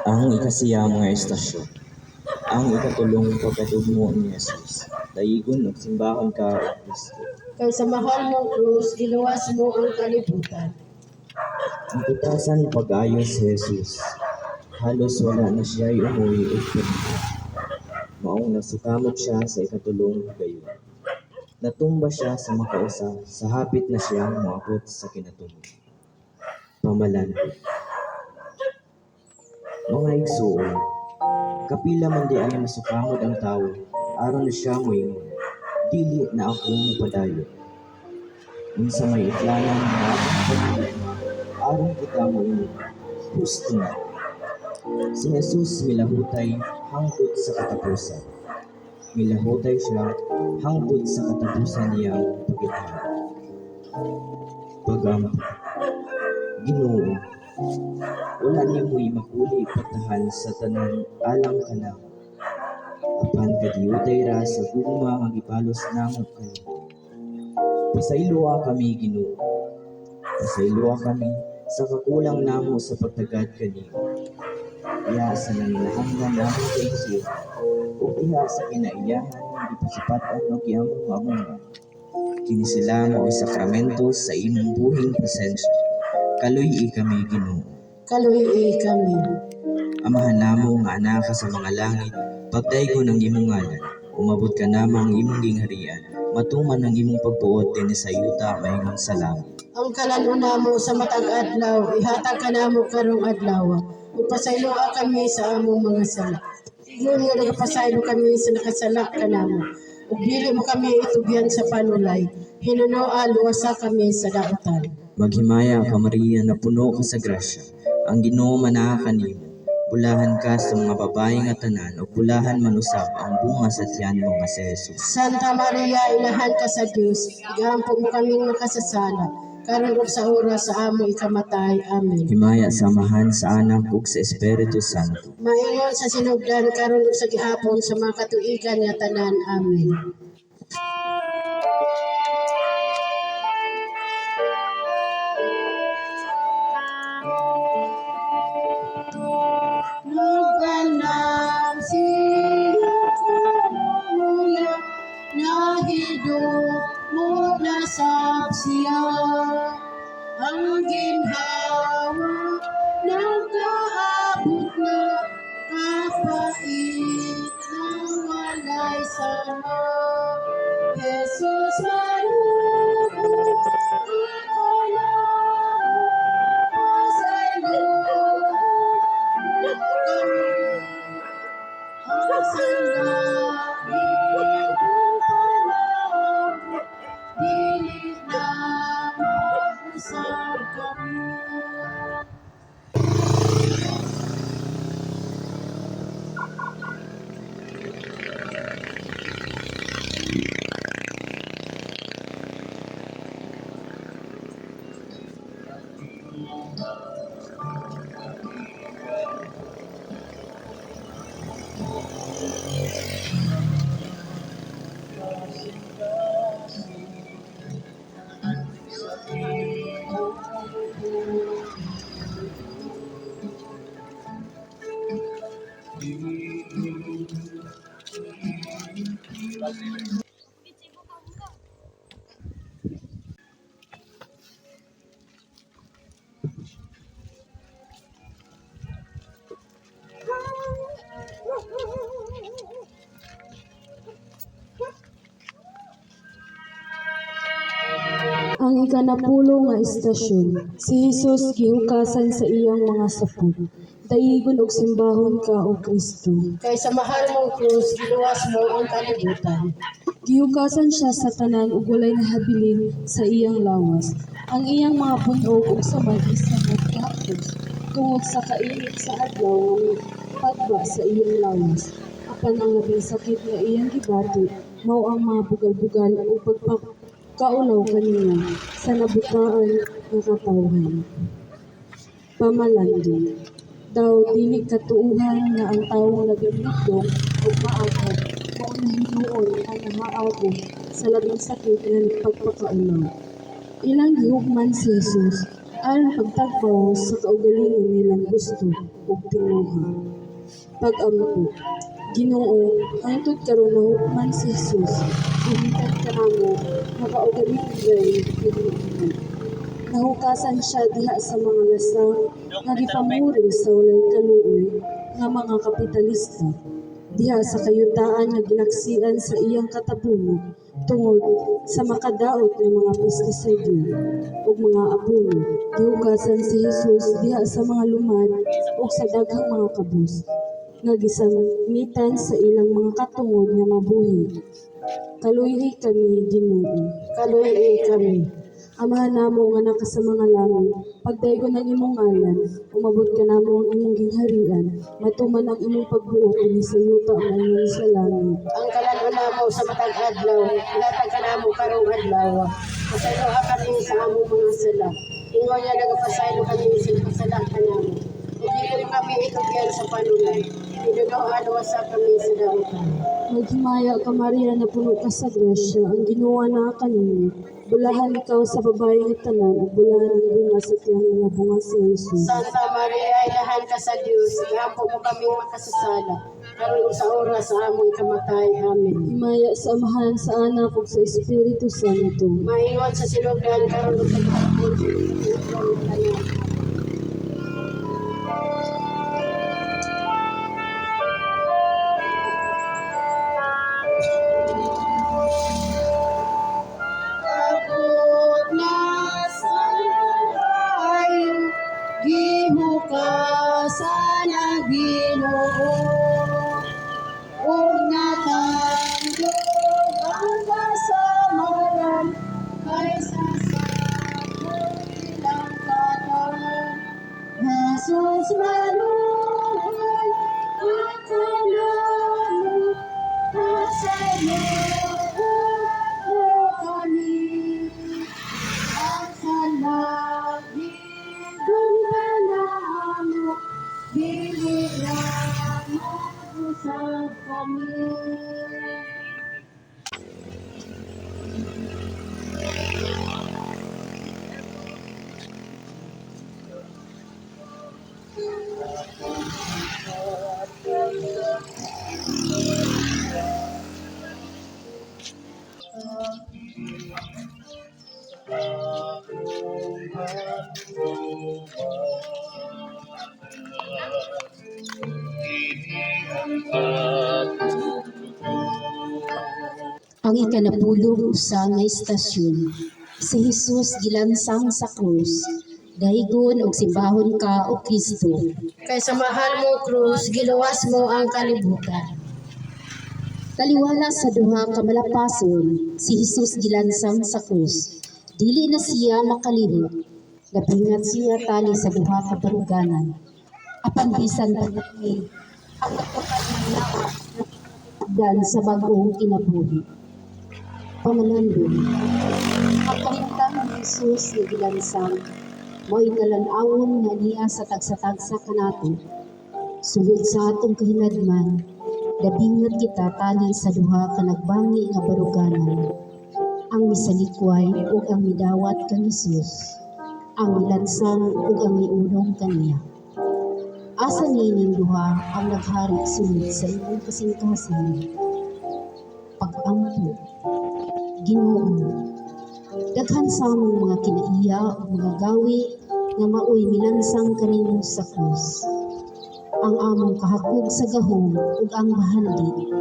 Ang ikasiya mga estasyon. Ang ikatulong pagkatugmo ni Jesus. Dayigon ug simbahon ka o Kristo. Kay sa mahal mong krus, giluwas mo ang kalibutan. Ang putasan pag-ayo si Jesus. Halos wala na siya'y umuwi o pinito. Maong nasukamot siya sa ikatulong gayon. Natumba siya sa makausa sa hapit na siyang maabot sa kinatumo. Pamalandong. Mga igsuon, kapila man di ay masukamod ang tao, aron na siya moingon, dili na ako mapadayo. Unsa may iklanan nga akong pagkakita, aron kita mo husto na. Si Jesus milahutay hangtod sa katapusan. Milahutay siya hangtod sa katapusan niyang pagithan. Pagampo, Ginoo, wala niyo mo'y makuli pagtahan sa tanan alang kanang. Apan kadiyutay ra sa gugma nga gipalos namo kani. Pasayloa kami Ginoo. Pasayloa kami sa kakulang namo sa pagtagad kanimo. Iya sa nanginahanglan namo kay Jesus o iya sa kinaiyahan nga gipasipatan o giyamong mamungan. Kini sila mo'y sakramento sa imong buhing presensya. Kaluy kami Ginoo. Kaluhi kami. Amahan namo nga anak ka sa mga langit, pagdaygon ang imong ngalan, umabot ka namang imong gingharian, matuman ang imong pagbuot din sa yuta maingon sa langit. Ang kalanuna mo sa matag adlaw, ihatag ka namo karong adlaw. Upasayloa kami sa among mga sala. Iyon nga nagapasaylo kami sa nakasala ka namo. Ug dili mo kami itugyan sa panulay. Hinunoa luwasa kami sa daotan. Maghimaya ka Maria na puno ka sa grasya, ang Ginoo manaa kanimo. Bulahan ka sa mga babae nga tanan o bulahan manusab ang bunga sa tiyan mo nga si Jesus. Santa Maria, inahan ka sa Dios, igampo mo kaming makasasala, karon ug sa oras sa amo ikamatay. Amen. Himaya samahan sa anak ug sa Espiritu Santo. Maingon sa sinugdan karon ug sa gihapon sa mga katuigan nga tanan. Amen. Nagkanang siya kanuya, nahidot mo na siya. Ang ginhawa nagkaabot na kapait na walay sama. Jesus maluhod ako na pasayloan na kami. Ang sandali kong panahon, dili na mag-usap kami. Ang ikanapulo nga istasyon, si Jesus gihukasan sa iyang mga sapot. Dayigon og simbahon ka o Kristo. Kay sa mahal mong krus, giluwas mo ang kalibutan. Gihukasan siya sa tanan ug walay nahabilin sa iyang lawas. Ang iyang mga punog ug samad isabot kahapos tungod sa kainit sa adlaw nga pagba sa iyang lawas. Apan ang labing sakit nga iyang gibati mao ang mga bugal-bugal ug pagpakaulaw kaniya sa nabutaan nga katawhan. Pamalandi. Daw dili katuuhan nga ang tawong labing lugdong ug maagad kung nahinuon ang namaagom sa labing sakit nga pagpakaulaw. Ilang gihugman si Jesus aron pagtagpaw sa kaugalingon nilang gusto ug tinguha. Pag-ampo, Ginoo, hangtod karon nahukman si Jesus, imitan ka namo, makaugalingon gayud pinigilan. Nahukasan siya diha sa mga lasang nga gipamuri sa walay kaluoy nga mga kapitalista. Diha sa kayutaan nga ginaksian sa iyang katapunog tungod sa makadaot nga mga pestiside ug mga abono. Gihukasan si Jesus diha sa mga lumad ug sa daghang mga kabus nga gisamitan sa ilang mga katungod nga mabuhi. Kaluhi kami, Ginoo. Kaluhi kami. Amahan namo nga naka sa mga langit, pagdaygon ng imong ngalan, umabot ka namo ang imong gingharian, matuman ang imong pagbuot kini sa yuta ngayon sa langit. Ang kalan mo sa matag adlaw, ilatag ka namo karong adlaw. Pasaylo kami sa among mga sala. Ingon niya nagapasaylo kami sa kasala ka namo. Hindi kami itugyan sa panulay. Tinunoan wasa kami sa dautan. Maghimaya ka Maria na puno ka sa grasya, ang Ginoo na kanimo. Bulahan ikaw sa babae nga tanan, ug bulahan ang bunga sa tiyang mga bunga sa Jesus. Santa Maria, ilahan ka sa Diyos, iampo mo kami makasasala. Karon sa oras sa among kamatay. Amen. Himaya sa Amahan, sa Anak, ug sa Espiritu Santo. Maingon sa sinugan, karon sa pagkakapon. Abot na sa layo, gihukasan ang Ginoo. Ug natandog ang kasamaran, kaysa sa ilang katawan. Jesus manuhay, at kanamo, kasayo mo kami. At sa labing mo, bibigyan mo usap kami. Ang ikanapulong usa nga istasyon. Si Jesus gilansang sa krus. Daygon og simbahon ka o Kristo. Kay sa mahal mo krus, giluwas mo ang kalibutan. Taliwala sa duha ka malapason, si Jesus gilansang sa krus. Dili na siya makalihok. Gabingat siya tali sa duha ka baruganan. Apan bisan pagkaki, ang dan sa bagong kinabuhi. Pamalandong, ang pamintang ni Jesus nga gilansang, mo'y talan-awon nga niya sa tagsa-tagsa kanato. Sulod sa atong kahinadman, dabingat kita tali sa duha ka nagbangi nga baruganan. Ang misalikway ug ang midawat kang Jesus, ang milansang ug ang miunong kaniya. Asa nining duha ang naghari sulod sa imong kasing-kasing. Pag-ampo, Ginoo, daghan sa among mga kinaiya ug mga gawi nga maoy milansang kanimo sa krus. Ang among kahakog sa gahom ug ang bahandi,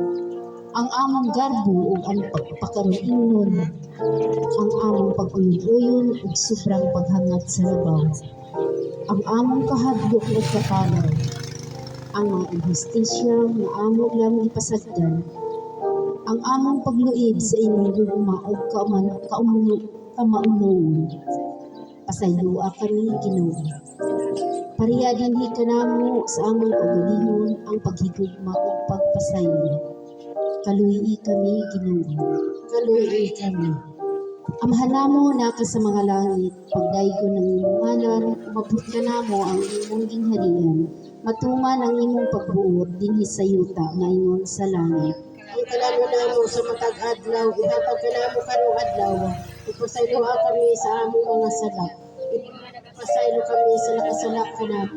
ang among garbo ug ang pagpakaroon, ang among pag-uyod-uyon ug sobrang paghangat sa labaw, ang among kahadlok ug kapanaw, ang mga injustisya nga among lang ipasagdan, ang among pagluib sa imong gugma ug kamaunuon. Pasayloa kami, Ginoo. Pareha dinhi kanamo sa among kaugalingon ang paghigugma ug pagpasaylo. Kaluyi kami, Ginoo. Kaluyi kami. Amahan namo naka sa mga langit, pagdaygon ng imong ngalan, umabot ka namo ang imong gingharian, matuman ang imong pagbuot dinhi sa yuta ngayon sa langit. Ang kalano namo sa matag adlaw, ihatag ka namo karong adlaw. Ipasaylo kami sa among mga salak. Ipasaylo kami sa nakasalak ka namo.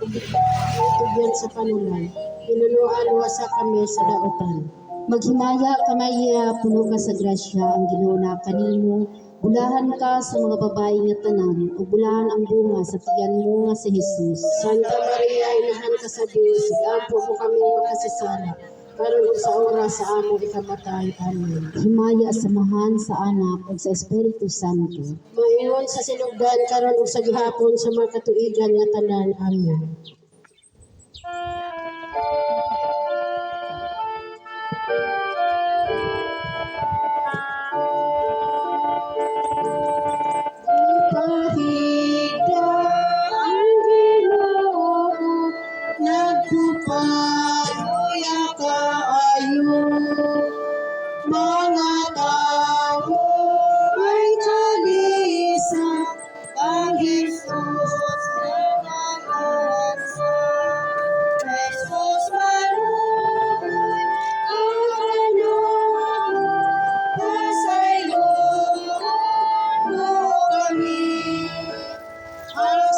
Itugyan sa panulay. Pinunuan wasa kami sa dautan. Maghimaya ka Maria, puno ka sa grasya, ang Ginoo na kanimo. Bulahan ka sa mga babae nga tanan, ug bulahan ang bunga sa tiyan mo nga si Jesus. Santa Maria, inahan ka sa Diyos, iampo mo kami makasasala. Karon sa oras sa among ikamatay. Amen. Himaya samahan sa Anak ug sa Espiritu Santo. Mayon sa sinugdan karon ug sa gihapon sa mga katuigan nga tanan. Amen.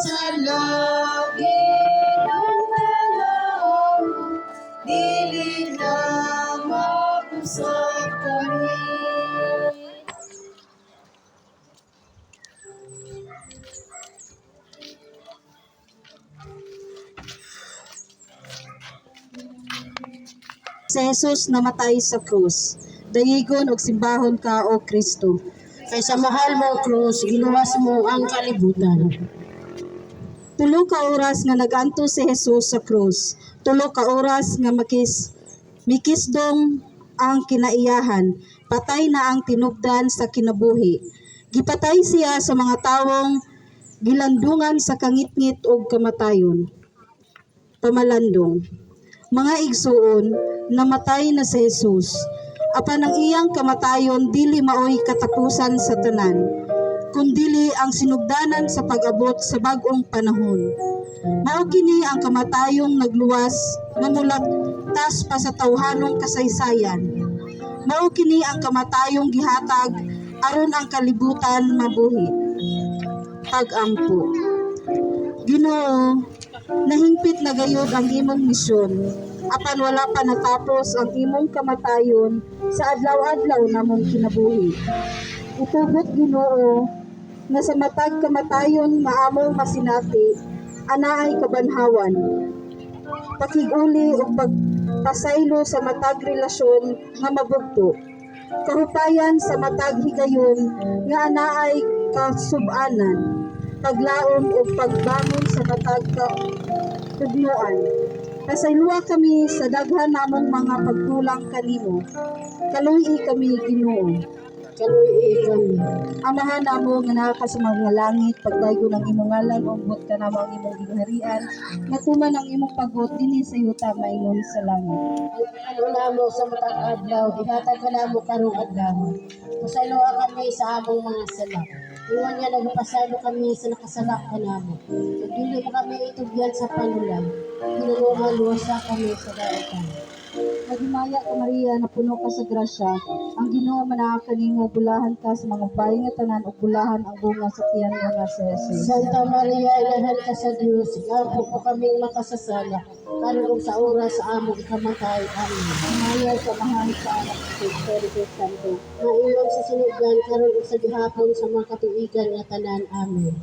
sa lagi ng tanaw, dili na mag-usap kami. Si Jesus namatay sa krus. Dayigon og simbahon ka o Kristo. Kay sa mahal mo krus, giluwas mo ang kalibutan. Tulo ka oras nga naganto si Jesus sa krus. Tulo ka oras nga mikisdong ang kinaiyahan. Patay na ang tinubdan sa kinabuhi. Gipatay siya sa mga tawong gilandungan sa kangitngit ug kamatayon. Pamalandong. Mga igsuon, namatay na si Jesus. Apan ang iyang kamatayon dili maoy katapusan sa tanan, kundili ang sinugdanan sa pag-abot sa bag-ong panahon. Mao kini ang kamatayong nagluwas nga mulagtas pa sa tawhanong kasaysayan. Mao kini ang kamatayong gihatag aron ang kalibutan mabuhi. Pag-ampo. Ginoo, nahingpit na gayud ang imong misyon. Apan wala pa natapos ang imong kamatayon sa adlaw-adlaw namong kinabuhi. Itugot Ginoo nga sa matag kamatayon nga among masinati, anaay kabanhawan. Pakiguli o pagpasaylo sa matag relasyon nga mabugto. Kahupayan sa matag higayon nga anaay kasubanan. Paglaom o pagbangon sa matag tugnuan. Pasayloa kami sa daghan namong mga pagkulang kanimo. Kaluy kami Ginoo. Kaluy kami. Amahan namo nga naa sa mga langit, pagdaygo ng imong ngalan, umbot ka namo ang imong gingharian, matuman ang imong pagbuot dinhi sa yuta maingon sa langit. Ano namo sa matag adlaw, ihatag ka namo karong adlaw. Pasayloa kami sa among mga sala. Iwan nga nagpasaylo kami sa nakasalak ka namo. Ug dili mo kami itugyan sa panulan. Ginoo luwasa kami sa daotan. Nagimaya ka Maria, na puno ka sa grasya, ang Ginoo manaa kanimo, bulahan ka sa mga bayi nga tanan ug bulahan ang bunga sa tiyan nga si Jesus. Santa Maria, ilahan ka sa Dios, igapo ko kaming makasasala, karon sa oras sa among ikamatay. Amen. Maria, sa mahal sa anak ng Espiritu Santo. Maiwan sa sinugan, karon ug sa gihapon sa mga katuigan nga tanan. Amen.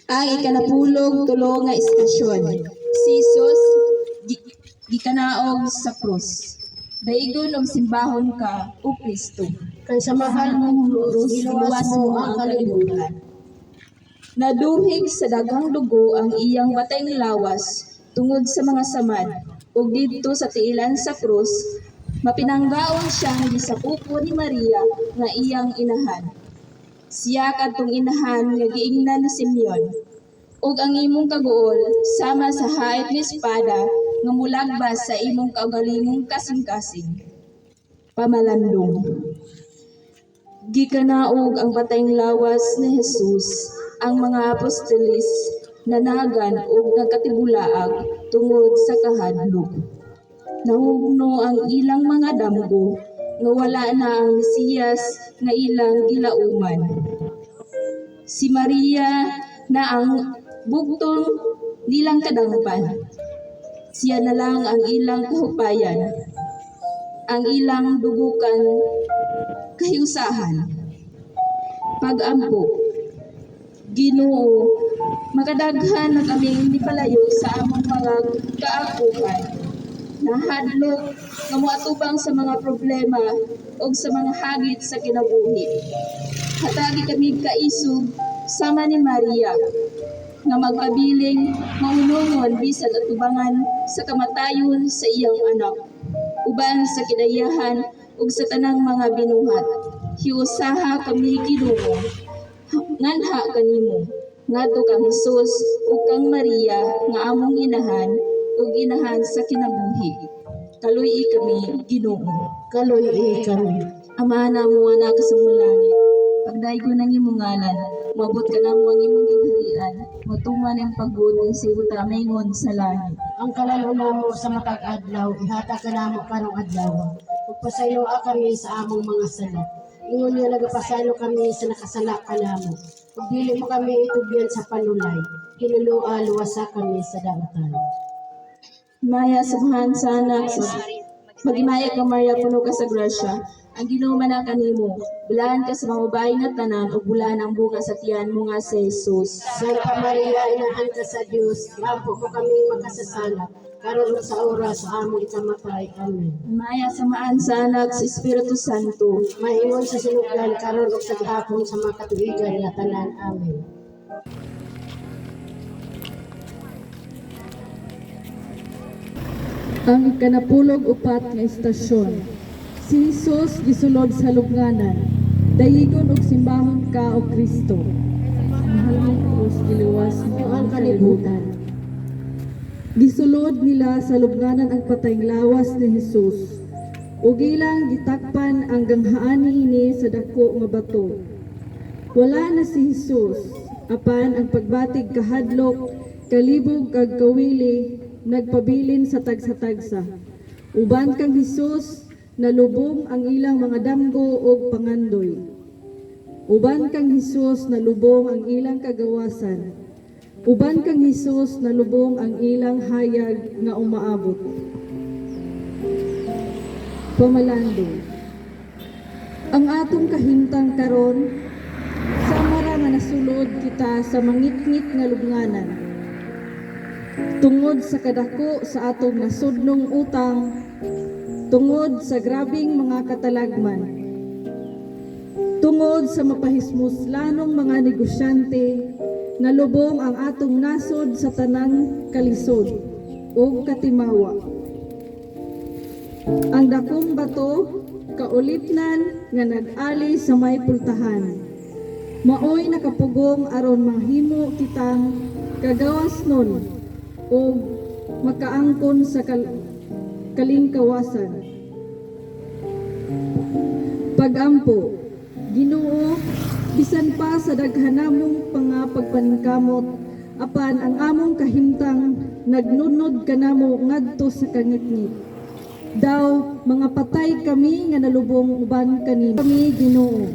Ang ikalapulog tulo nga istasyon. Si Jesus gikanaog sa krus. Daigon og simbahon ka o Kristo. Kay sa mahal mong krus, giluwas mo ang kalibutan. Naduhig sa daghang dugo ang iyang batayng lawas tungod sa mga samad, ug didto sa tiilan sa krus mapinanggaon siyang gisakupo ni Maria nga iyang inahan. Siya kadtong inahan nga giingnan ni Simeon, ug ang imong kaguol sama sa hait ni espada nga mulagbas sa imong kaugalingong kasing-kasing. Pamalandong. Gikanaog ang batayng lawas ni Jesus, ang mga apostolis nanagan ug nagkatibulaag tungod sa kahadlok. Nahugno ang ilang mga damgo nga wala na ang Mesiyas nga ilang gilauman. Si Maria na ang bugtong nilang kadangpan. Siya na lang ang ilang kahupayan, ang ilang dugukan kahiusahan. Pag-ampo. Ginoo, makadaghan na kaming nipalayo sa among mga kaapukan. Nahadlok nga moatubang sa mga problema o sa mga hagit sa kinabuhi. Hatagi kami kaisog sama ni Maria nga magpabiling maunungon bisan atubangan sa kamatayon sa iyang anak, uban sa kidayahan ug sa tanang mga binuhat. Hiusaha kami Ginoo, nganha kanimo ngadto kang Hesus ug kang Maria nga among inahan ug inahan sa kinabuhi. Kaluy kami, Ginoo. Kaluy kami. Ama na mo na sa langit. Pagdaigo ng imong ngalan, mabot ka na mo ang imong gingharian. Matuman ang pagbuot ng sibuta maingon sa langit. Ang kalaluna mo sa matag adlaw, ihata ka namo karong adlaw. Ug pasayloa kami sa among mga sala. Ingon nga nagapasaylo kami sa nakasala ka namo. Ug dili mo kami itugyan sa panulay. Hinulua luwasa kami sa daotan. Maya samahan sa anak sa Magimaya ka Maria, puno ka sa grasya. Ang Ginoo man kanimo. Bulahan ka sa mga babae nga tanan ug bulahan ang bunga sa tiyan mo nga si Jesus. Santa Maria, inahan ka sa Dios, gampo ko kami makasasala. Karon ug sa oras sa among ikamatay. Amen. Maya samahan sa anak sa Espiritu Santo. Maingon sa sinugdan karon ug sa gihapon sa mga katuigan nga tanan. Amen. Ang ikanapulog upat nga istasyon. Si Jesus gisulod sa lubnganan. Dayigon og simbahon ka o Kristo. Mahal mong krus giluwas mo ang kalibutan. Gisulod nila sa lubnganan ang patayng lawas ni Jesus. Ug ilang gitakpan ang ganghaan niini sa dako nga bato. Wala na si Jesus, apan ang pagbatig kahadlok, kalibog kag kawili nagpabilin sa tagsa-tagsa. Uban kang Jesus, nalubong ang ilang mga damgo ug pangandoy. Uban kang Jesus, nalubong ang ilang kagawasan. Uban kang Jesus, nalubong ang ilang hayag nga umaabot. Pamalando. Ang atong kahimtang karon, samara nga nasulod kita sa mangitngit nga lubnganan. Tungod sa kadako sa atong nasudnong utang, tungod sa grabing mga katalagman, tungod sa mapahismuslanong mga negosyante, nalubong ang atong nasod sa tanang kalisod o katimawa. Ang dakong bato, kaulipnan nga nag-ali sa may pultahan. Maoy nakapugong aron mahimo kitang kagawas nun o makaangkon sa kalingkawasan. Pagampo, Ginoo, bisan pa sa daghanamong pagpaningkamot, apan ang among kahimtang nagnunod kanamo ngadto sa kangitngit. Daw mga patay kami nga nalubong uban kanimo. Kami Ginoo,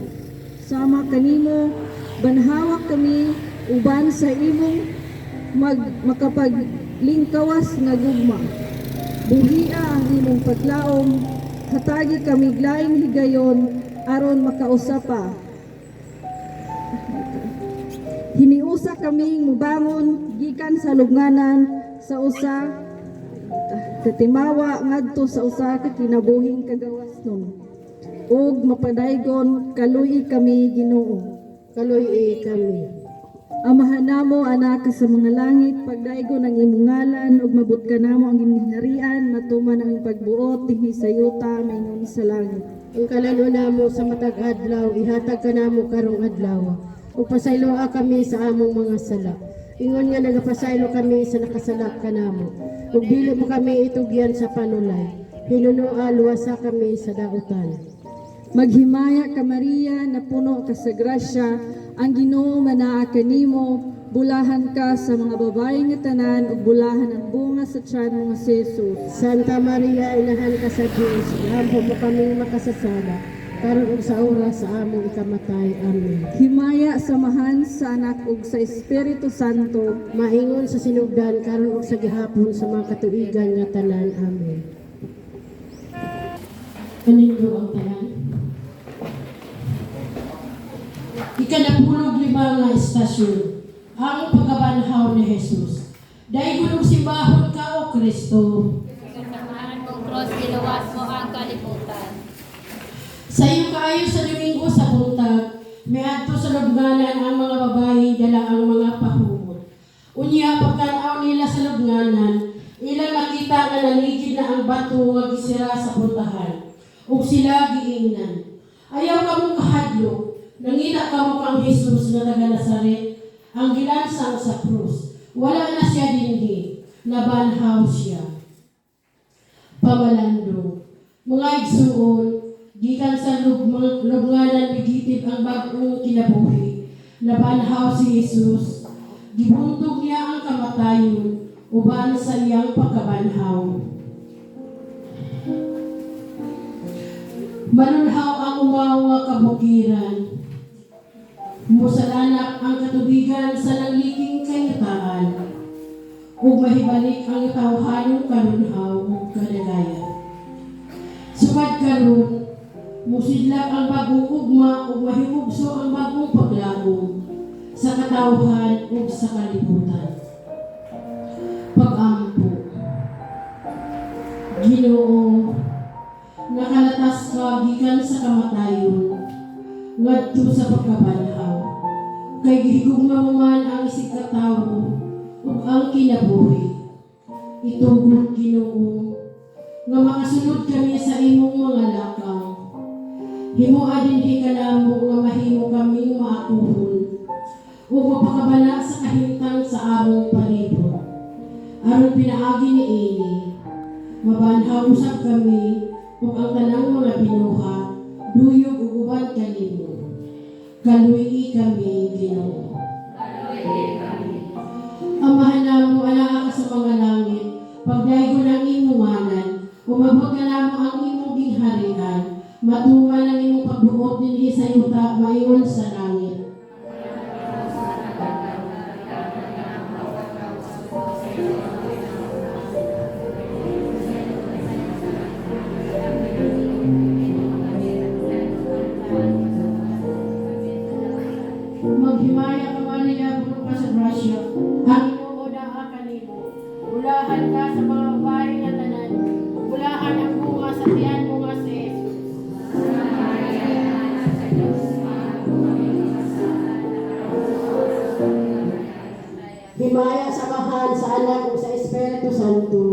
sama kanimo, banhawak kami uban sa imong makapaglingkawas nga gugma. Buhia ang imong paglaom, hatagi kami glaing higayon aron makausapa. Hiniusa kami mubangon gikan sa lubnganan sa usa katimawa ngadto sa usa ka kinabuhing kagawasnon. Ug mapadaygon kaluy kami Ginoo. Kaluy kami. Amahan namo anak ka sa mga langit, pagdaigon ang imong ngalan ug mabot ka namo ang imong hinarian, matuman ang pagbuot dinhi sa yuta maingon sa langit. Ang kalaluna mo sa matag adlaw, ihatag ka namo karong adlaw. Ug pasayloa kami sa among mga sala. Ingon nga nagapasaylo kami sa nakasala ka namo. Ug dili mo kami itugyan sa panulay. Hinunua luwasa kami sa daotan. Maghimaya ka Maria, na puno ka sa grasya, ang Ginoo manaa kanimo, bulahan ka sa mga babae nga tanan ug bulahan ang bunga sa tiyan mo nga si Jesus. Santa Maria, inahan ka sa Dios, gampo mo kami makasasala, karon ug sa oras sa among ikamatay. Amen. Himaya samahan sa anak ug sa Espiritu Santo, Maingon sa sinugdan, karon ug sa gihapon sa mga katuigan nga tanan. Amen. Kanindro ang tanan. Ikanapulog lima nga istasyon, ang pagkabanhaw ni Jesus. Dahil gulong simbahon ka o Kristo. Kasamahan mong cross, giluwas mo ang kalibutan. Sa iyo kaayo sa Domingo sa buntag, may adto sa lubnganan ang mga babae dala ang mga pahumot. Unya pagtanaw nila sa lubnganan, ilang nakita nga naligid na ang bato nga gisira sa puntahan. Ug sila giingnan. Ayaw ka mong kahadlok. Nangita ka mo kang Jesus na taga Nazaret, ang gilansang sa krus. Wala na siya dinhi, nabanhaw siya. pamalandong. Mga igsuon, gikan sa lubnganan bigitib ang bagong kinabuhi. Nabanhaw si Jesus, gibuntog niya ang kamatayon, uban sa iyang pagkabanhaw. Manunhaw ang umaw nga kabukiran, musalanak ang katubigan sa nangliking kayataan, ug mahibalik ang tawhanong kanunhaw ug kalagayan. Sumad karon, musidlak ang bagong ugma ug mahigugso ang bagong paglaom sa katawhan ug sa kalibutan. Pag-ampo. Ginoo, nakalatas ka gikan sa kamatayon ngadto sa pagkabanhaw. Kay gihigugma mo man ang isig katawo ug ang kinabuhi. Itugod, Ginoo, nga makasunod kami sa imong mga lakaw. Himoa dinhi kanamo nga mahimo kaming maakuhon ug mapakabana sa kahimtang sa among palibot. Aron pinaagi niini, mabanhaw usab kami ug ang tanang mga binuhat, duyog ug uban kanimo. Kaluyi kami, Ginoo. Amahan namo anaa ka sa mga langit, pagdaygon ang imong ngalan, umabot ka namo ang imong gingharian, matuman ang imong pagbuot dinhi sa yuta, mayon sa langit. Maghimaya ka man nila puro ka sa grasya, ang inuuda ka kanimo. Ulahan ka sa mga babae nga tanan, ulahan ang bunga sa tiyan mo nga si Jesus. Himaya sa mahal sa anak ug sa Espiritu Santo.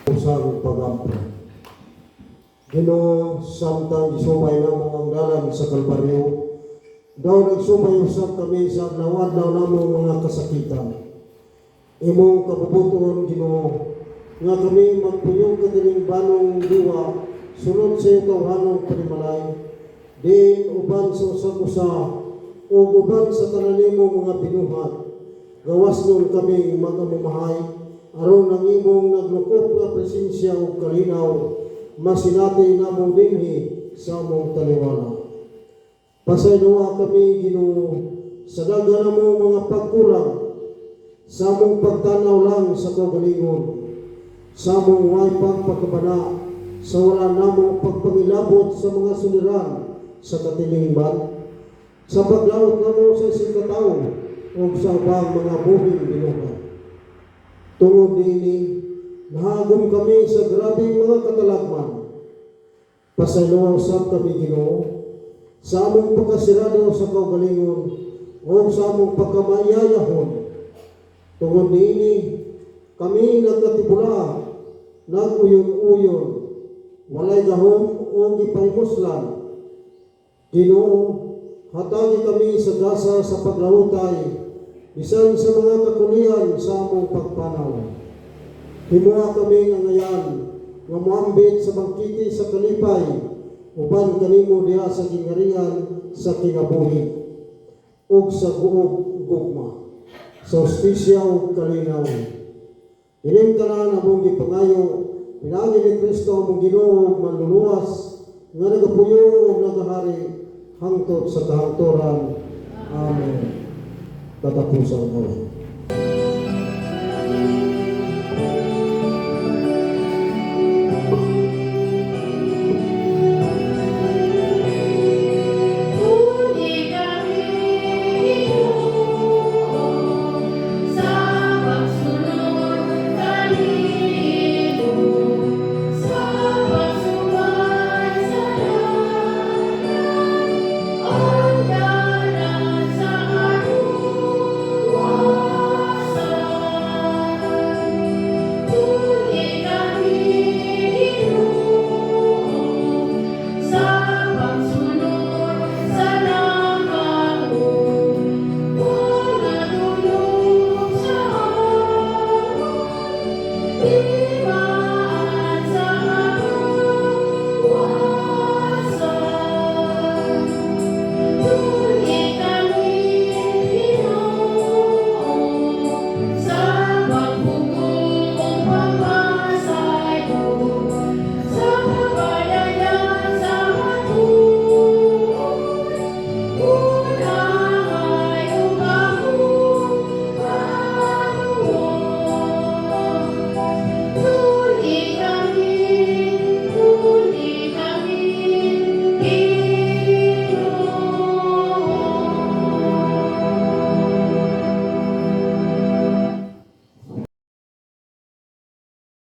Usang pagampo. Ginoo, samtang isumay namo ang dalan sa Kalbaryo, daw nagsumay usab kami sa adlaw-adlaw namong mga kasakitan. Imong kabubuton, Ginoo, nga kami magpuyong katining banong diwa, sunod sa iyo tawhanong panimalay, din uban sa usag-usa, o uban sa tananimong mga binuhat, gawas nun kami magamamahay, aron ang imong naglukop nga presensya ug kalinaw, masinati namo dinhi sa among taliwala. Pasayloa kami, Ginoo, sa daga namo mga pagkulang, sa among pagtanaw lang sa kaugalingon, sa among way pagpakabana, sa wala namong pagpangilabot sa mga suliran sa katilingban, sa paglaot namo sa isang katawo o sa ubang mga buhing binuhat. Tungod niini, nahagom kami sa grabing mga katalagman. Pasayloa usab kami, Ginoo, sa among pagkasirado sa kaugalingon o sa among pagkamayayahon. Tungod niini, kami nagkatibula, naguyon-uyon, walay gahom o gipahimuslan. Ginoo, hatagi kami sa gasa sa paglahutay, bisan sa mga kakulian sa among pagpanaw. Himuha kami nga ngayan, nga muambit sa bangkiti sa kalipay, uban kanimo diha sa gingarian sa kinabuhi, ug sa guog gugma, sa hustisya ug kalinaw. Ining tanan among gipangayo, pinagi ni Kristo among Ginoo manluluwas, nga nagapuyo o nagahari hangtod sa kahangturan. Amen. Tatapusan kami.